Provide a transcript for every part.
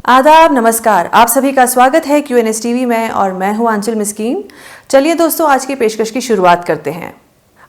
आदाब, नमस्कार। आप सभी का स्वागत है QNS टीवी में और मैं हूं आंचल मिस्कीन। चलिए दोस्तों, आज की पेशकश की शुरुआत करते हैं।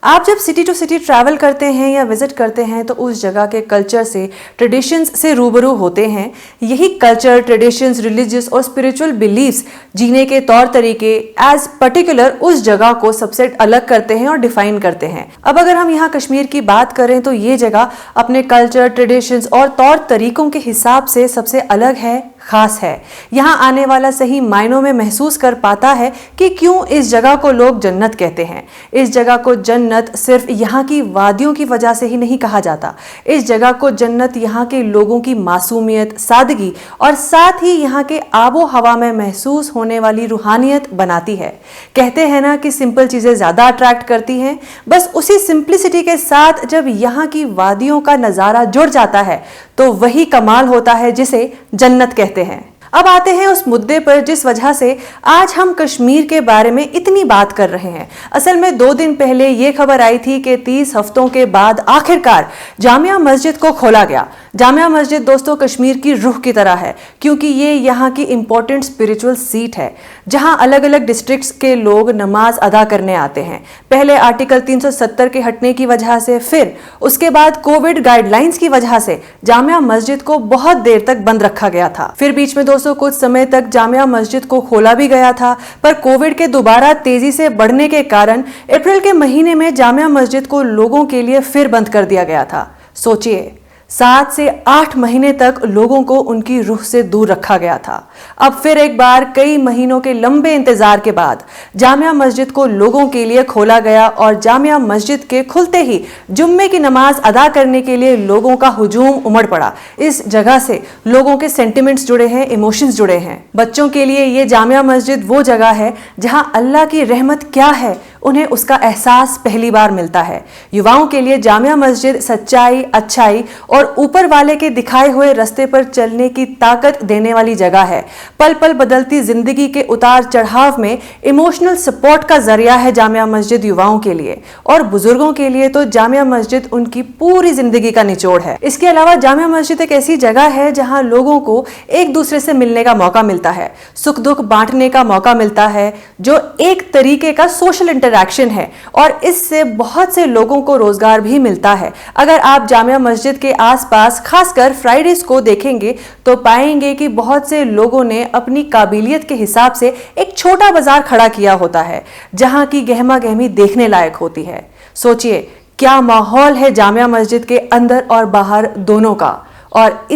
आप जब सिटी टू सिटी ट्रैवल करते हैं या विजिट करते हैं तो उस जगह के कल्चर से, ट्रेडिशंस से रूबरू होते हैं। यही कल्चर, ट्रेडिशंस, रिलीजियस और स्पिरिचुअल बिलीव्स, जीने के तौर तरीके एज पर्टिकुलर उस जगह को सबसे अलग करते हैं और डिफाइन करते हैं। अब अगर हम यहाँ कश्मीर की बात करें तो ये जगह अपने कल्चर, ट्रेडिशंस और तौर तरीकों के हिसाब से सबसे अलग है, खास है। यहाँ आने वाला सही मायनों में महसूस कर पाता है कि क्यों इस जगह को लोग जन्नत कहते हैं। इस जगह को जन्नत सिर्फ यहाँ की वादियों की वजह से ही नहीं कहा जाता। इस जगह को जन्नत यहाँ के लोगों की मासूमियत, सादगी और साथ ही यहाँ के आबो हवा में महसूस होने वाली रूहानियत बनाती है। कहते हैं ना कि सिंपल चीजें ज्यादा अट्रैक्ट करती हैं। बस उसी सिंप्लिसिटी के साथ जब यहाँ की वादियों का नजारा जुड़ जाता है तो वही कमाल होता है जिसे जन्नत कहते हैं। अब आते हैं उस मुद्दे पर जिस वजह से आज हम कश्मीर के बारे में इतनी बात कर रहे हैं। असल में 2 दिन पहले ये खबर आई थी कि 30 हफ्तों के बाद आखिरकार जामिया मस्जिद को खोला गया। जामिया मस्जिद दोस्तों कश्मीर की रूह की तरह है, क्योंकि ये यहाँ की इंपॉर्टेंट स्पिरिचुअल सीट है जहाँ अलग अलग डिस्ट्रिक्ट्स के लोग नमाज अदा करने आते हैं। पहले आर्टिकल 370 के हटने की वजह से, फिर उसके बाद कोविड गाइडलाइंस की वजह से जामिया मस्जिद को बहुत देर तक बंद रखा गया था। फिर बीच में दोस्तों कुछ समय तक जामिया मस्जिद को खोला भी गया था, पर कोविड के दोबारा तेजी से बढ़ने के कारण अप्रैल के महीने में जामिया मस्जिद को लोगों के लिए फिर बंद कर दिया गया था। सोचिए, 7 से 8 महीने तक लोगों को उनकी रूह से दूर रखा गया था। अब फिर एक बार कई महीनों के लंबे इंतजार के बाद जामिया मस्जिद को लोगों के लिए खोला गया और जामिया मस्जिद के खुलते ही जुम्मे की नमाज अदा करने के लिए लोगों का हुजूम उमड़ पड़ा। इस जगह से लोगों के सेंटिमेंट्स जुड़े हैं, इमोशंस जुड़े हैं। बच्चों के लिए ये जामिया मस्जिद वो जगह है जहाँ अल्लाह की रहमत क्या है उन्हें उसका एहसास पहली बार मिलता है। युवाओं के लिए जामिया मस्जिद सच्चाई, अच्छाई और ऊपर वाले के दिखाए हुए रास्ते पर चलने की ताकत देने वाली जगह है। पल पल बदलती जिंदगी के उतार चढ़ाव में इमोशनल सपोर्ट का जरिया है जामिया मस्जिद युवाओं के लिए, और बुजुर्गों के लिए तो जामिया मस्जिद उनकी पूरी जिंदगी का निचोड़ है। इसके अलावा जामिया मस्जिद एक ऐसी जगह है जहां लोगों को एक दूसरे से मिलने का मौका मिलता है, सुख दुख बांटने का मौका मिलता है, जो एक तरीके का सोशल इंटरैक्शन है, और इससे बहुत से लोगों को रोजगार भी मिलता है। अगर आप जामिया मस्जिद के आसपास खासकर फ्राइडेज को देखेंगे तो पाएंगे कि बहुत से लोगों ने अपनी काबिलियत के हिसाब से एक छोटा बाजार खड़ा किया होता है जहां की गहमा गहमी देखने लायक होती है। सोचिए क्या माहौल है जामिया मस्जिद के अंदर और बाहर दोनों का, और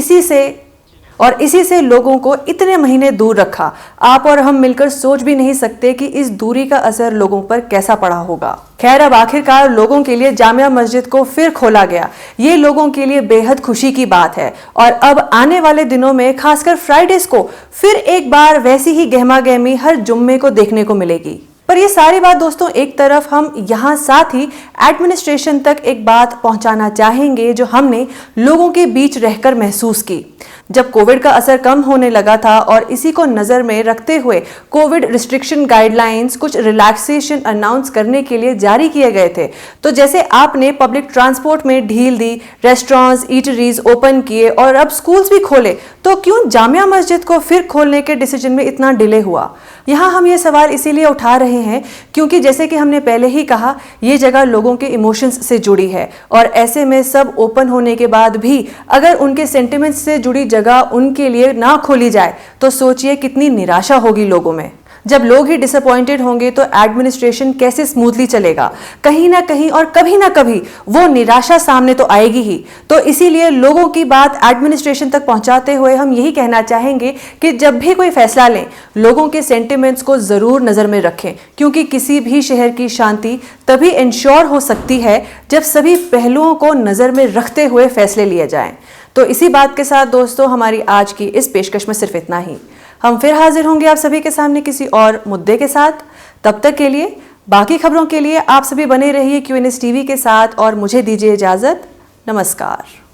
इसी से लोगों को इतने महीने दूर रखा। आप और हम मिलकर सोच भी नहीं सकते कि इस दूरी का असर लोगों पर कैसा पड़ा होगा। खैर, अब आखिरकार लोगों के लिए जामिया मस्जिद को फिर खोला गया। ये लोगों के लिए बेहद खुशी की बात है, और अब आने वाले दिनों में खासकर फ्राइडेज को फिर एक बार वैसी ही गहमा गहमी हर जुम्मे को देखने को मिलेगी। पर ये सारी बात दोस्तों एक तरफ, हम यहाँ साथ ही एडमिनिस्ट्रेशन तक एक बात पहुंचाना चाहेंगे जो हमने लोगों के बीच रहकर महसूस की। जब कोविड का असर कम होने लगा था और इसी को नजर में रखते हुए कोविड रिस्ट्रिक्शन गाइडलाइंस कुछ रिलैक्सेशन अनाउंस करने के लिए जारी किए गए थे, तो जैसे आपने पब्लिक ट्रांसपोर्ट में ढील दी, रेस्टोरेंट्स, ईटरीज ओपन किए और अब स्कूल्स भी खोले, तो क्यों जामिया मस्जिद को फिर खोलने के डिसीजन में इतना डिले हुआ? यहाँ हम ये सवाल इसीलिए उठा रहे हैं क्योंकि जैसे कि हमने पहले ही कहा, ये जगह लोगों के इमोशंस से जुड़ी है, और ऐसे में सब ओपन होने के बाद भी अगर उनके सेंटिमेंट्स से जुड़ी जगह उनके लिए ना खोली जाए तो सोचिए कितनी निराशा होगी लोगों में। जब लोग ही डिसअपॉइंटेड होंगे तो एडमिनिस्ट्रेशन कैसे स्मूथली चलेगा? कहीं ना कहीं और कभी ना कभी वो निराशा सामने तो आएगी ही। तो इसीलिए लोगों की बात एडमिनिस्ट्रेशन तक पहुंचाते हुए हम यही कहना चाहेंगे कि जब भी कोई फैसला लें, लोगों के सेंटिमेंट्स को जरूर नजर में रखें, क्योंकि किसी भी शहर की शांति तभी इंश्योर हो सकती है जब सभी पहलुओं को नजर में रखते हुए फैसले लिए जाएं। तो इसी बात के साथ दोस्तों, हमारी आज की इस पेशकश में सिर्फ इतना ही। हम फिर हाजिर होंगे आप सभी के सामने किसी और मुद्दे के साथ। तब तक के लिए, बाकी खबरों के लिए आप सभी बने रहिए QNS टीवी के साथ, और मुझे दीजिए इजाजत। नमस्कार।